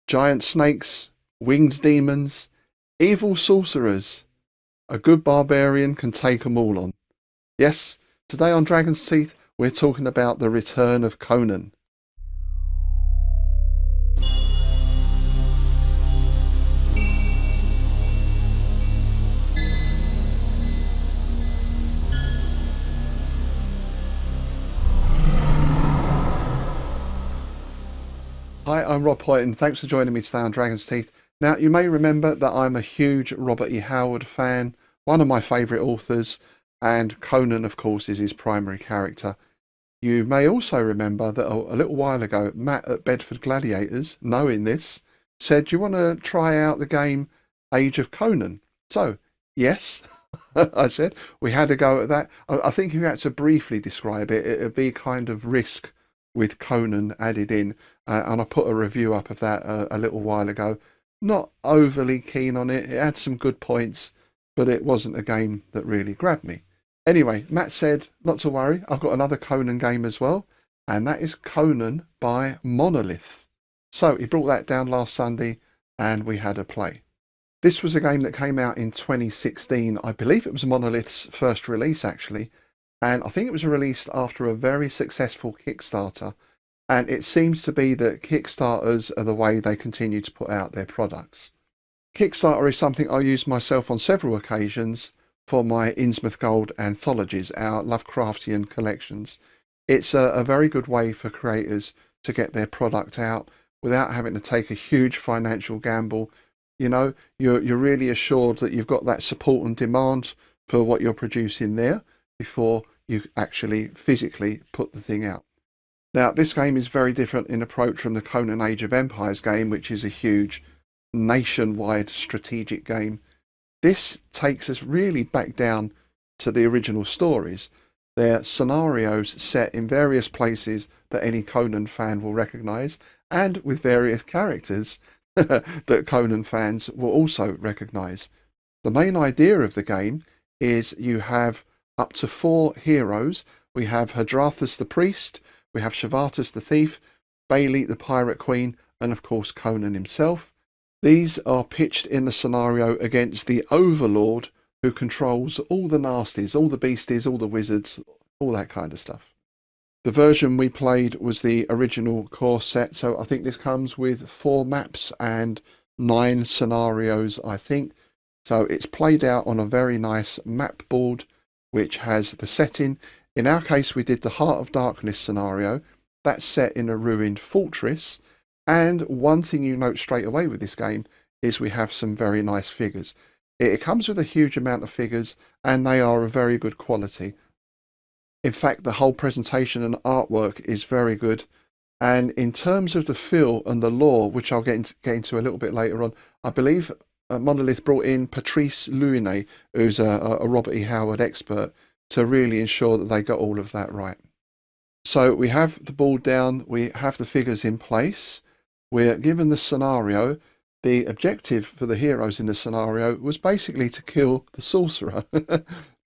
giant snakes, winged demons, evil sorcerers. A good barbarian can take 'em all on. Yes, today on Dragon's Teeth, we're talking about the return of Conan. Hi, I'm Rob Hoyt, and thanks for joining me today on Dragon's Teeth. Now, you may remember that I'm a huge Robert E. Howard fan, one of my favourite authors, and Conan, of course, is his primary character. You may also remember that a little while ago, Matt at Bedford Gladiators, knowing this, said, "Do you want to try out the game Age of Conan?" So, yes, I said, we had a go at that. I think if you had to briefly describe it, it would be kind of Risk with Conan added in, and I put a review up of that a little while ago. Not overly keen on it. It had some good points, but it wasn't a game that really grabbed me. Anyway, Matt said, not to worry, I've got another Conan game as well, and that is Conan by Monolith. So he brought that down last Sunday, and we had a play. This was a game that came out in 2016. I believe it was Monolith's first release, actually, and I think it was released after a very successful Kickstarter, and it seems to be that Kickstarters are the way they continue to put out their products. Kickstarter is something I use myself on several occasions for my Innsmouth Gold anthologies, our Lovecraftian collections. It's a very good way for creators to get their product out without having to take a huge financial gamble. You know, you're really assured that you've got that support and demand for what you're producing there before you actually physically put the thing out. Now, this game is very different in approach from the Conan Age of Empires game, which is a huge nationwide strategic game. This takes us really back down to the original stories. They're scenarios set in various places that any Conan fan will recognise, and with various characters that Conan fans will also recognise. The main idea of the game is you have up to 4 heroes. We have Hadrathus the priest, we have Shavatus the thief, Bailey the pirate queen, and of course Conan himself. These are pitched in the scenario against the Overlord, who controls all the nasties, all the beasties, all the wizards, all that kind of stuff. The version we played was the original core set, so I think this comes with 4 maps and 9 scenarios, I think. So it's played out on a very nice map board, which has the setting. In our case, we did the Heart of Darkness scenario. That's set in a ruined fortress. And one thing you note straight away with this game is we have some very nice figures. It comes with a huge amount of figures, and they are of very good quality. In fact, the whole presentation and artwork is very good. And in terms of the feel and the lore, which I'll get into a little bit later on, I believe Monolith brought in Patrice Luinet, who's a Robert E. Howard expert, to really ensure that they got all of that right. So we have the board down, we have the figures in place, we're given the scenario. The objective for the heroes in the scenario was basically to kill the sorcerer.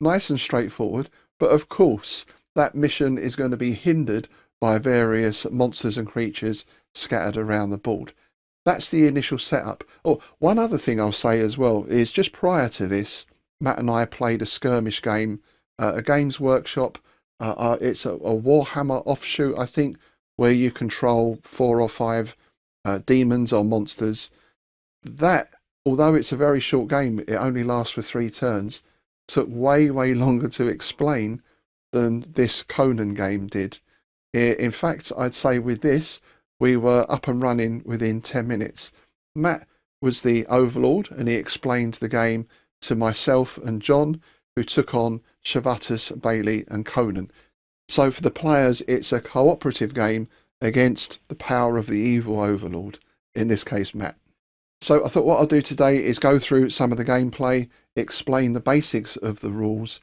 Nice and straightforward, but of course that mission is going to be hindered by various monsters and creatures scattered around the board. That's the initial setup. Oh, one other thing I'll say as well is just prior to this, Matt and I played a skirmish game, a Games Workshop. It's a Warhammer offshoot, I think, where you control 4 or 5 demons or monsters. That, although it's a very short game, it only lasts for 3 turns, took way longer to explain than this Conan game did. In fact, I'd say with this, we were up and running within 10 minutes. Matt was the Overlord, and he explained the game to myself and John, who took on Shavatus, Bailey and Conan. So for the players, it's a cooperative game against the power of the evil Overlord, in this case Matt. So I thought what I'll do today is go through some of the gameplay, explain the basics of the rules.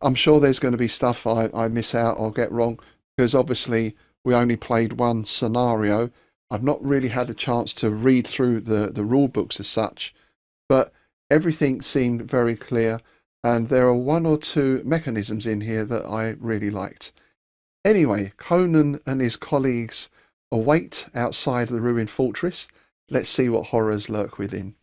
I'm sure there's going to be stuff I miss out or get wrong, because obviously we only played one scenario. I've not really had a chance to read through the rule books as such, but everything seemed very clear, and there are 1 or 2 mechanisms in here that I really liked. Anyway, Conan and his colleagues await outside the ruined fortress. Let's see what horrors lurk within.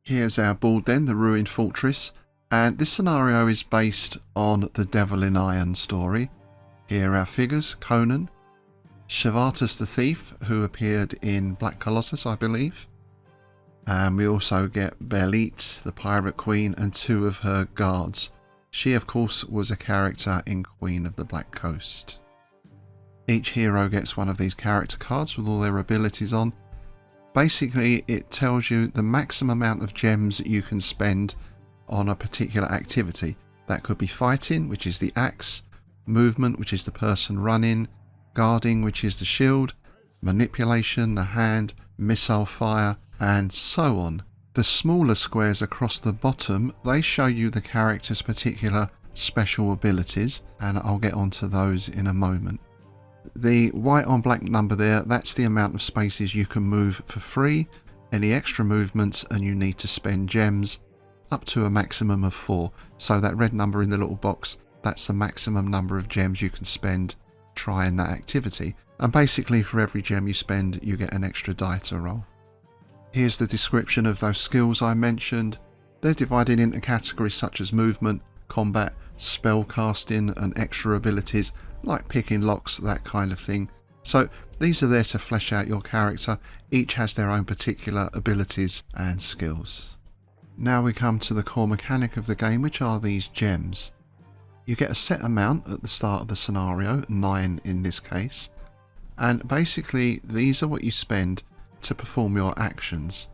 Here's our board then, the Ruined Fortress, and this scenario is based on the Devil in Iron story. Here are our figures: Conan, Shavatus the Thief, who appeared in Black Colossus, I believe. And we also get Belit, the Pirate Queen, and 2 of her guards. She, of course, was a character in Queen of the Black Coast. Each hero gets one of these character cards with all their abilities on. Basically, it tells you the maximum amount of gems you can spend on a particular activity. That could be fighting, which is the axe, movement, which is the person running, guarding, which is the shield, manipulation, the hand, missile fire, and so on. The smaller squares across the bottom, they show you the character's particular special abilities, and I'll get onto those in a moment. The white on black number there, that's the amount of spaces you can move for free, any extra movements, and you need to spend gems up to a maximum of 4. So that red number in the little box, that's the maximum number of gems you can spend trying that activity. And basically for every gem you spend, you get an extra die to roll. Here's the description of those skills I mentioned. They're divided into categories such as movement, combat, spell casting, and extra abilities like picking locks, that kind of thing. So these are there to flesh out your character. Each has their own particular abilities and skills. Now we come to the core mechanic of the game, which are these gems. You get a set amount at the start of the scenario, 9 in this case, and basically these are what you spend to perform your actions.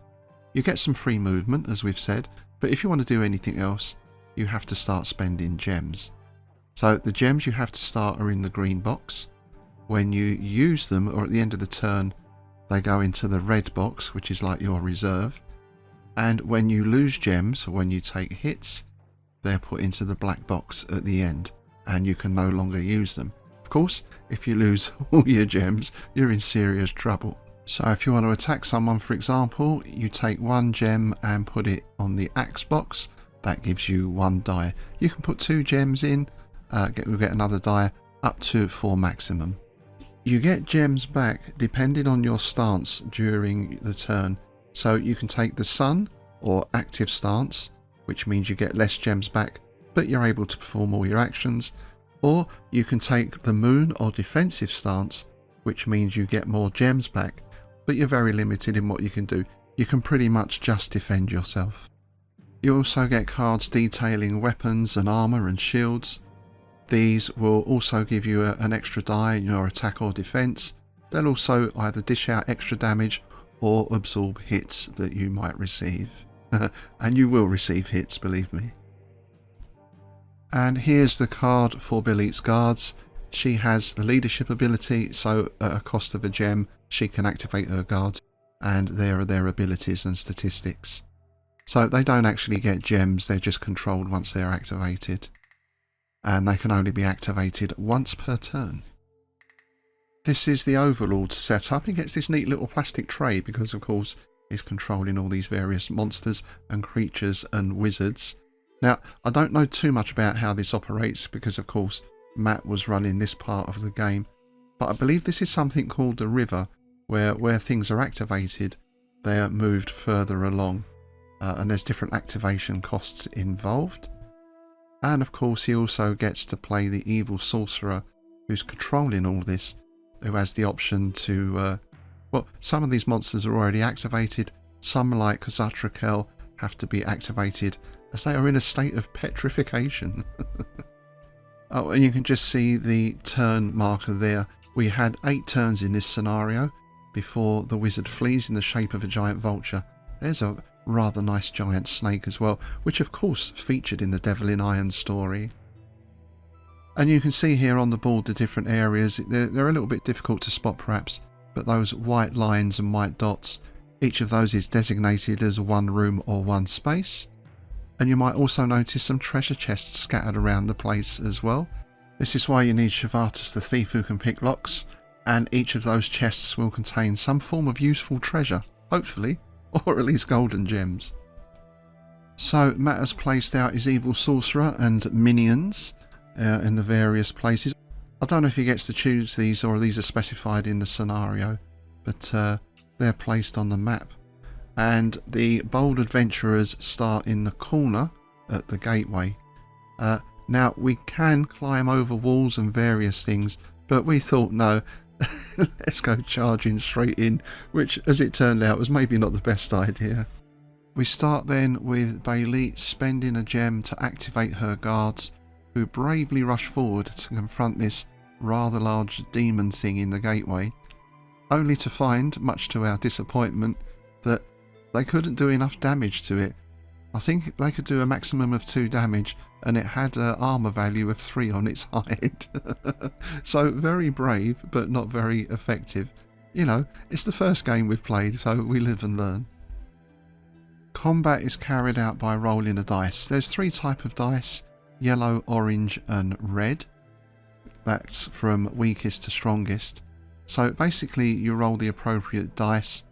You get some free movement, as we've said, but if you want to do anything else, you have to start spending gems. So the gems you have to start are in the green box. When you use them, or at the end of the turn, they go into the red box, which is like your reserve. And when you lose gems, or when you take hits, they're put into the black box at the end, and you can no longer use them. Of course, if you lose all your gems, you're in serious trouble. So if you want to attack someone, for example, you take 1 gem and put it on the axe box. That gives you 1 die. You can put 2 gems in, you'll get another die, up to 4 maximum. You get gems back depending on your stance during the turn. So you can take the sun or active stance, which means you get less gems back, but you're able to perform all your actions. Or you can take the moon or defensive stance, which means you get more gems back, but you're very limited in what you can do. You can pretty much just defend yourself. You also get cards detailing weapons and armour and shields. These will also give you an extra die in your attack or defence. They'll also either dish out extra damage or absorb hits that you might receive. And you will receive hits, believe me. And here's the card for Belit's guards. She has the leadership ability, so at a cost of a gem, she can activate her guards, and there are their abilities and statistics. So they don't actually get gems, they're just controlled once they're activated. And they can only be activated once per turn. This is the Overlord's setup. He gets this neat little plastic tray because, of course, he's controlling all these various monsters and creatures and wizards. Now, I don't know too much about how this operates because, of course, Matt was running this part of the game. But I believe this is something called the river, where things are activated, they are moved further along. And there's different activation costs involved. And, of course, he also gets to play the evil sorcerer who's controlling all this, who has the option to, well, some of these monsters are already activated, some like Zatrakel have to be activated as they are in a state of petrification. Oh, and you can just see the turn marker there. We had 8 turns in this scenario before the wizard flees in the shape of a giant vulture. There's a rather nice giant snake as well, which of course featured in the Devil in Iron story. And you can see here on the board the different areas. They're a little bit difficult to spot perhaps, but those white lines and white dots, each of those is designated as 1 room or 1 space. And you might also notice some treasure chests scattered around the place as well. This is why you need Shavatus the Thief who can pick locks, and each of those chests will contain some form of useful treasure, hopefully, or at least golden gems. So Matt has placed out his evil sorcerer and minions in the various places. I don't know if he gets to choose these or these are specified in the scenario, but they're placed on the map. And the bold adventurers start in the corner at the gateway. Now we can climb over walls and various things, but we thought no, let's go charging straight in, which as it turned out was maybe not the best idea. We start then with Bailey spending a gem to activate her guards, who bravely rush forward to confront this rather large demon thing in the gateway, only to find, much to our disappointment, that they couldn't do enough damage to it. I think they could do a maximum of 2 damage, and it had an armour value of 3 on its hide. So very brave, but not very effective. You know, it's the first game we've played, so we live and learn. Combat is carried out by rolling a dice. There's 3 types of dice: yellow, orange and red. That's from weakest to strongest. So basically you roll the appropriate dice.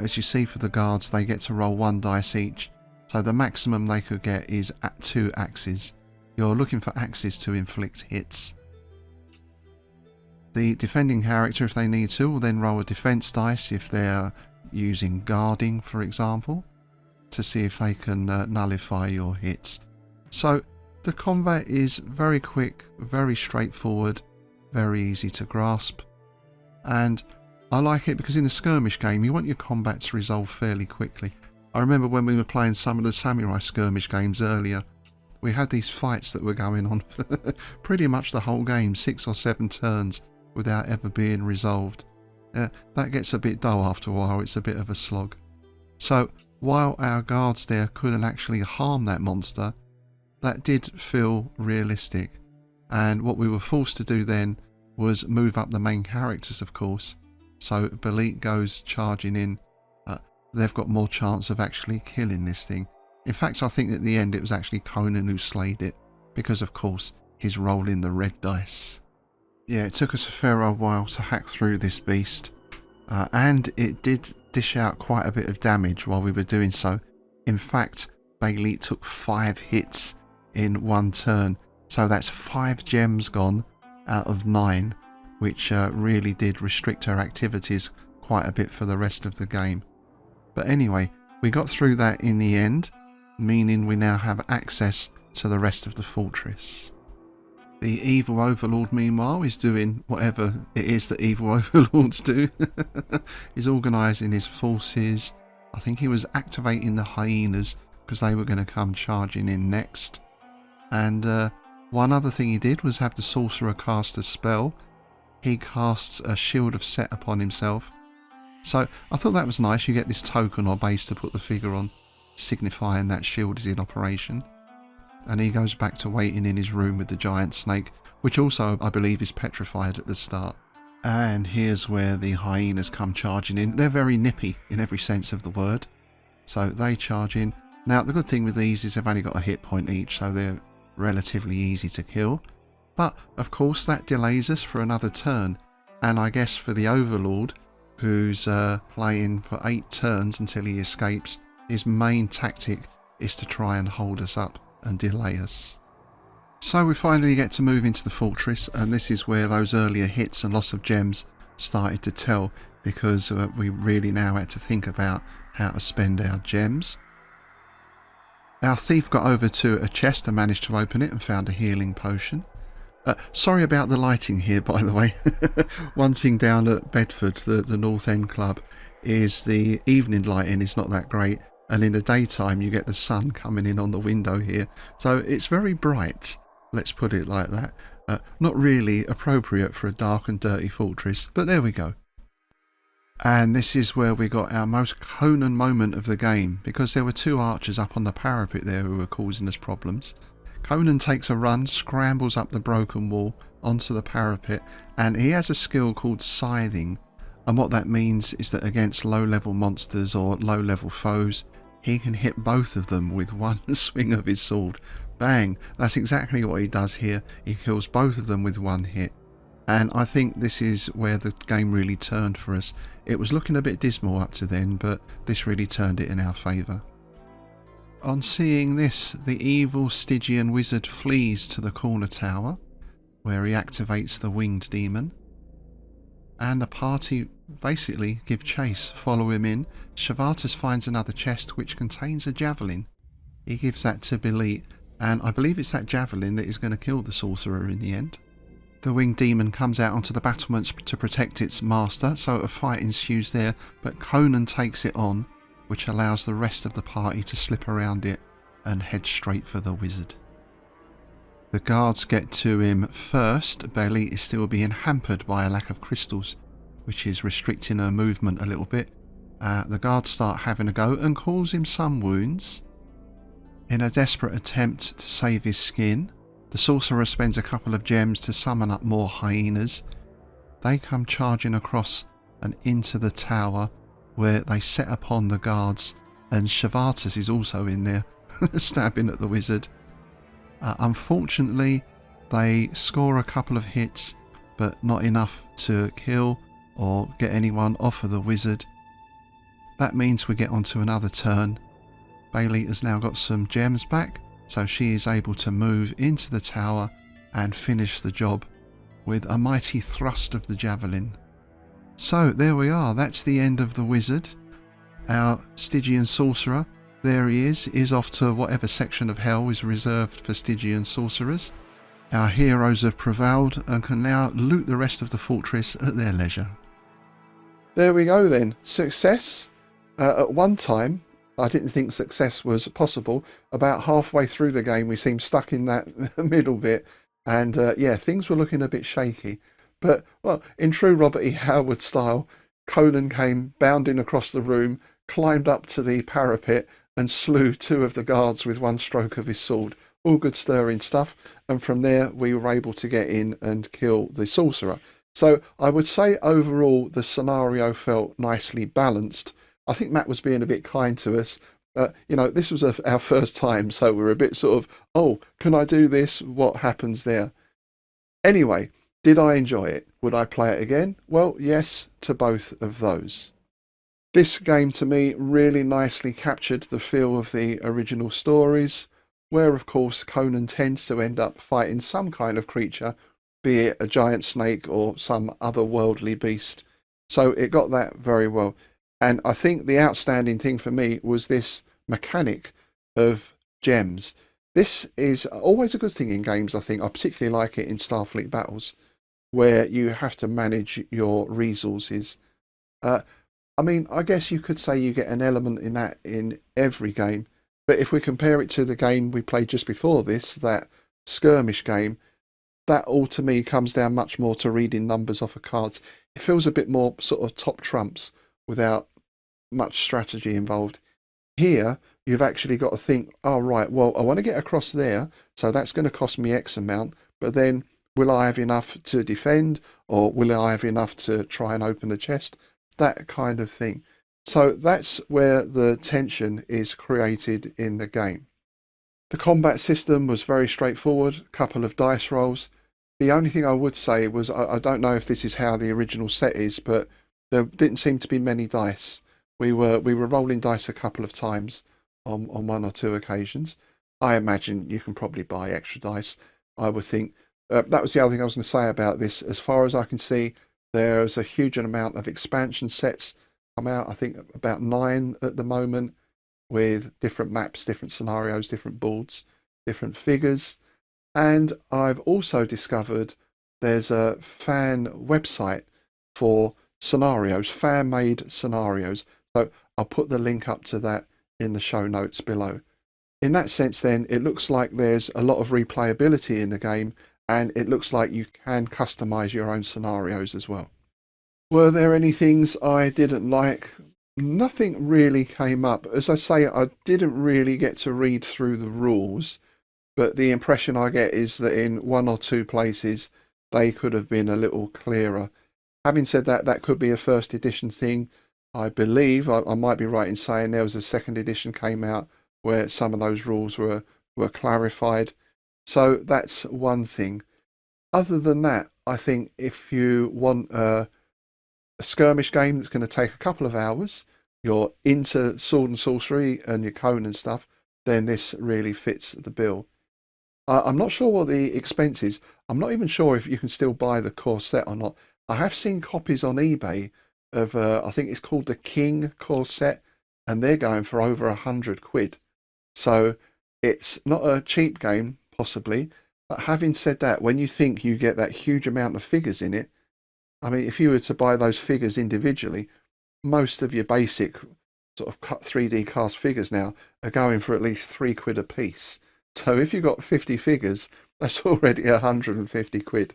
As you see for the guards, they get to roll 1 dice each. So the maximum they could get is at 2 axes. You're looking for axes to inflict hits. The defending character, if they need to, will then roll a defense dice if they're using guarding, for example, to see if they can nullify your hits. So the combat is very quick, very straightforward, very easy to grasp. And I like it because in a skirmish game you want your combat to resolve fairly quickly. I remember when we were playing some of the samurai skirmish games earlier, we had these fights that were going on for pretty much the whole game, 6 or 7 turns, without ever being resolved. That gets a bit dull after a while, it's a bit of a slog. So while our guards there couldn't actually harm that monster, that did feel realistic. And what we were forced to do then was move up the main characters, of course. So Belit goes charging in. They've got more chance of actually killing this thing. In fact, I think at the end it was actually Conan who slayed it, because of course he's rolling the red dice. Yeah, it took us a fair old while to hack through this beast, and it did dish out quite a bit of damage while we were doing so. In fact, Bailey took 5 hits in 1 turn, so that's 5 gems gone out of 9, which really did restrict her activities quite a bit for the rest of the game. But anyway, we got through that in the end, meaning we now have access to the rest of the fortress. The evil overlord, meanwhile, is doing whatever it is that evil overlords do. He's organising his forces. I think he was activating the hyenas because they were going to come charging in next. And one other thing he did was have the sorcerer cast a spell. He casts a shield of set upon himself. So I thought that was nice. You get this token or base to put the figure on, signifying that shield is in operation. And he goes back to waiting in his room with the giant snake, which also I believe is petrified at the start. And here's where the hyenas come charging in. They're very nippy in every sense of the word. So they charge in. Now the good thing with these is they've only got a hit point each, so they're relatively easy to kill. But of course that delays us for another turn. And I guess for the overlord, who's playing for 8 turns until he escapes, his main tactic is to try and hold us up and delay us. So we finally get to move into the fortress, and this is where those earlier hits and loss of gems started to tell, because we really now had to think about how to spend our gems. Our thief got over to a chest and managed to open it and found a healing potion. Sorry about the lighting here, by the way. One thing down at Bedford, the North End Club, is the evening lighting is not that great, and in the daytime you get the sun coming in on the window here, so it's very bright, let's put it like that. Not really appropriate for a dark and dirty fortress, but there we go. And this is where we got our most Conan moment of the game, because there were 2 archers up on the parapet there who were causing us problems. Conan takes a run, scrambles up the broken wall onto the parapet, and he has a skill called scything, and what that means is that against low-level monsters or low-level foes, he can hit both of them with one swing of his sword. Bang! That's exactly what he does here. He kills both of them with 1 hit. And I think this is where the game really turned for us. It was looking a bit dismal up to then, but this really turned it in our favour. On seeing this, the evil Stygian wizard flees to the corner tower, where he activates the winged demon. And the party basically give chase, follow him in. Shavatas finds another chest which contains a javelin. He gives that to Belit, and I believe it's that javelin that is going to kill the sorcerer in the end. The winged demon comes out onto the battlements to protect its master, so a fight ensues there, but Conan takes it on, which allows the rest of the party to slip around it and head straight for the wizard. The guards get to him first. Belit is still being hampered by a lack of crystals, which is restricting her movement a little bit. The guards start having a go and cause him some wounds. In a desperate attempt to save his skin, the sorcerer spends a couple of gems to summon up more hyenas. They come charging across and into the tower, where they set upon the guards, and Shavatas is also in there, stabbing at the wizard. Unfortunately, they score a couple of hits, but not enough to kill or get anyone off of the wizard. That means we get onto another turn. Belit has now got some gems back, so she is able to move into the tower and finish the job with a mighty thrust of the javelin. So there we are, that's the end of the wizard. Our Stygian sorcerer, there he is off to whatever section of hell is reserved for Stygian sorcerers. Our heroes have prevailed and can now loot the rest of the fortress at their leisure. There we go then, success. At one time, I didn't think success was possible. About halfway through the game, we seemed stuck in that middle bit. And yeah, things were looking a bit shaky. But, well, in true Robert E. Howard style, Conan came bounding across the room, climbed up to the parapet and slew two of the guards with one stroke of his sword. All good stirring stuff. And from there, we were able to get in and kill the sorcerer. So I would say overall, the scenario felt nicely balanced. I think Matt was being a bit kind to us. This was our first time, so we're a bit sort of, oh, can I do this? What happens there? Anyway, did I enjoy it? Would I play it again? Well, yes, to both of those. This game to me really nicely captured the feel of the original stories, where of course Conan tends to end up fighting some kind of creature, be it a giant snake or some otherworldly beast. So it got that very well. And I think the outstanding thing for me was this mechanic of gems. This is always a good thing in games, I think. I particularly like it in Starfleet battles, where you have to manage your resources. I guess you could say you get an element in that in every game. But if we compare it to the game we played just before this, that skirmish game, that all to me comes down much more to reading numbers off of cards. It feels a bit more sort of top trumps without much strategy involved. Here, you've actually got to think, oh, right, well, I want to get across there, so that's going to cost me X amount, but then will I have enough to defend, or will I have enough to try and open the chest? That kind of thing. So that's where the tension is created in the game. The combat system was very straightforward, a couple of dice rolls. The only thing I would say was, I don't know if this is how the original set is, but there didn't seem to be many dice. We were rolling dice a couple of times on one or two occasions. I imagine you can probably buy extra dice, I would think. That was the other thing I was going to say about this. As far as I can see, there's a huge amount of expansion sets come out. I think about 9 at the moment, with different maps, different scenarios, different boards, different figures. And I've also discovered there's a fan website for scenarios, fan-made scenarios. So I'll put the link up to that in the show notes below. In that sense then, it looks like there's a lot of replayability in the game, and it looks like you can customize your own scenarios as well. Were there any things I didn't like? Nothing really came up. As I say, I didn't really get to read through the rules, but the impression I get is that in one or two places they could have been a little clearer. Having said that, that could be a first edition thing. I believe, I might be right in saying there was a second edition came out where some of those rules were clarified. So that's one thing. Other than that, I think if you want a skirmish game that's going to take a couple of hours, you're into sword and sorcery and your Conan stuff, then this really fits the bill. I'm not sure what the expense is. I'm not even sure if you can still buy the core set or not. I have seen copies on eBay of, I think it's called the King core set, and they're going for over £100. So it's not a cheap game, possibly. But having said that, when you think you get that huge amount of figures in it, I mean, if you were to buy those figures individually, most of your basic sort of cut 3D cast figures now are going for at least £3 a piece. So if you've got 50 figures, that's already £150.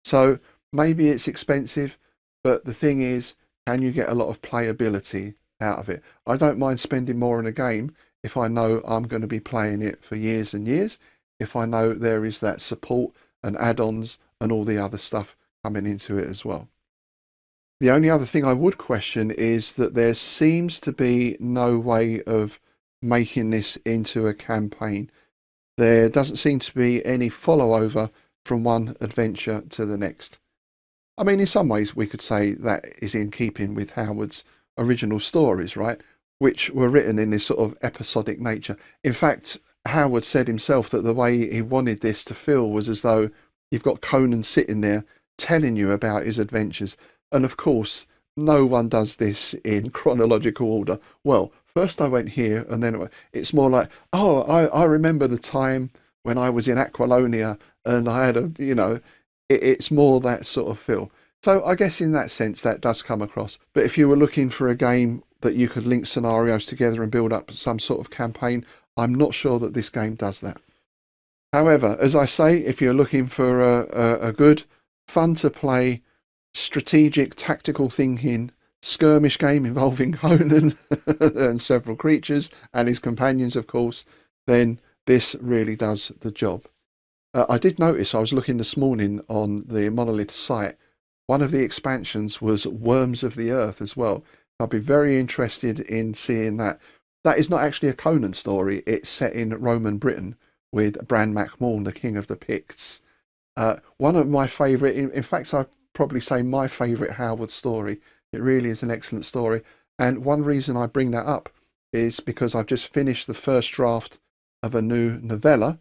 So maybe it's expensive, but the thing is, can you get a lot of playability out of it? I don't mind spending more in a game if I know I'm going to be playing it for years and years, if I know there is that support and add-ons and all the other stuff coming into it as well. The only other thing I would question is that there seems to be no way of making this into a campaign. There doesn't seem to be any follow over from one adventure to the next. I mean, in some ways we could say that is in keeping with Howard's original stories, right? Which were written in this sort of episodic nature. In fact, Howard said himself that the way he wanted this to feel was as though you've got Conan sitting there telling you about his adventures. And of course, no one does this in chronological order. Well, first I went here, and then it's more like, oh, I remember the time when I was in Aquilonia, and I had it's more that sort of feel. So I guess in that sense, that does come across. But if you were looking for a game that you could link scenarios together and build up some sort of campaign, I'm not sure that this game does that. However, as I say, if you're looking for a good, fun to play, strategic, tactical thinking, skirmish game involving Conan and several creatures and his companions, of course, then this really does the job. I did notice, I was looking this morning on the Monolith site, one of the expansions was Worms of the Earth as well. I'd be very interested in seeing that. That is not actually a Conan story. It's set in Roman Britain with Bran Mac Morn, the king of the Picts. One of my favourite, in fact, I'd probably say my favourite Howard story. It really is an excellent story. And one reason I bring that up is because I've just finished the first draft of a new novella,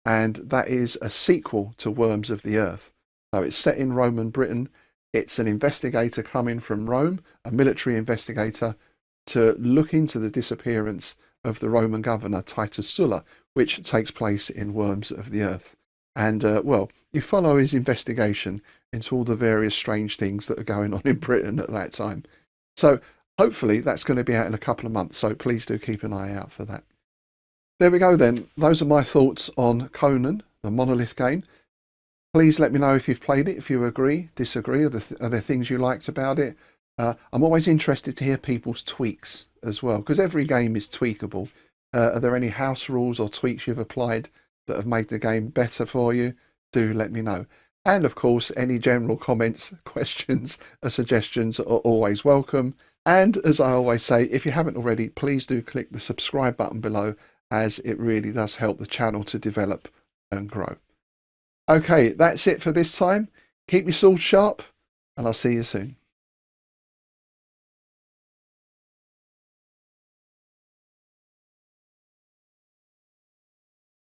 and that is a sequel to Worms of the Earth. So it's set in Roman Britain. It's an investigator coming from Rome, a military investigator, to look into the disappearance of the Roman governor Titus Sulla, which takes place in Worms of the Earth. And, well, you follow his investigation into all the various strange things that are going on in Britain at that time. So hopefully that's going to be out in a couple of months, so please do keep an eye out for that. There we go then. Those are my thoughts on Conan, the Monolith game. Please let me know if you've played it, if you agree, disagree, are there things you liked about it. I'm always interested to hear people's tweaks as well, because every game is tweakable. Are there any house rules or tweaks you've applied that have made the game better for you? Do let me know. And of course, any general comments, questions, or suggestions are always welcome. And as I always say, if you haven't already, please do click the subscribe button below, as it really does help the channel to develop and grow. Okay, that's it for this time. Keep your sword sharp, and I'll see you soon.